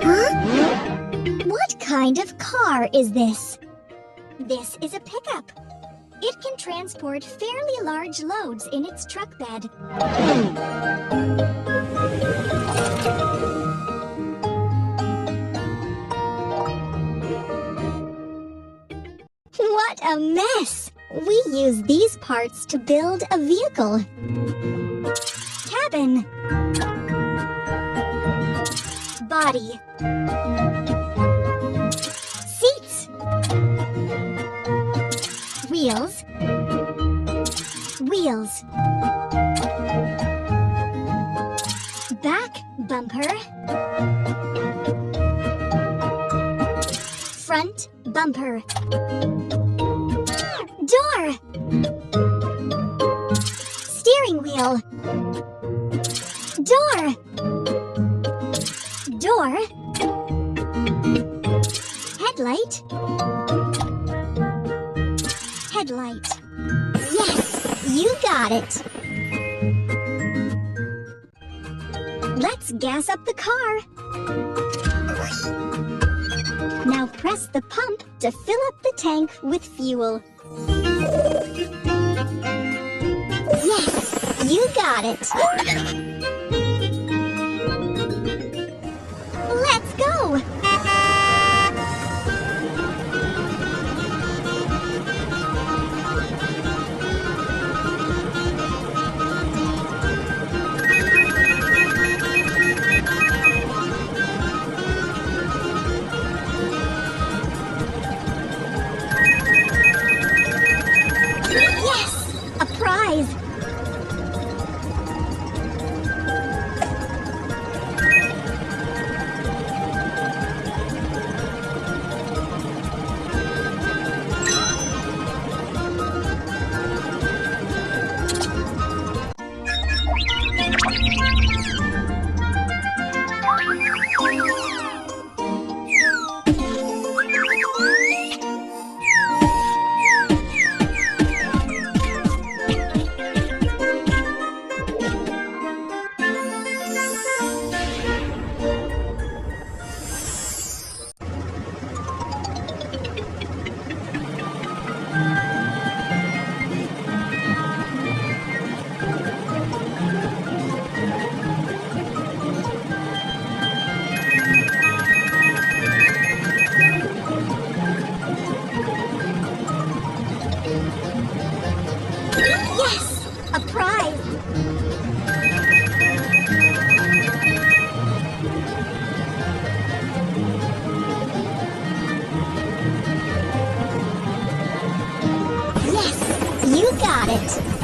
Huh? What kind of car is this? This is a pickup. It can transport fairly large loads in its truck bed. What a mess! We use these parts to build a vehicle. Cabin. Body. Seats. Wheels. Wheels. Back bumper. Front bumper. Door. Steering wheel. Door. Door. Headlight. Headlight. Yes, you got it. Let's gas up the car. Now press the pump to fill up the tank with fuel. Yes, you got it. Let's go. You got it!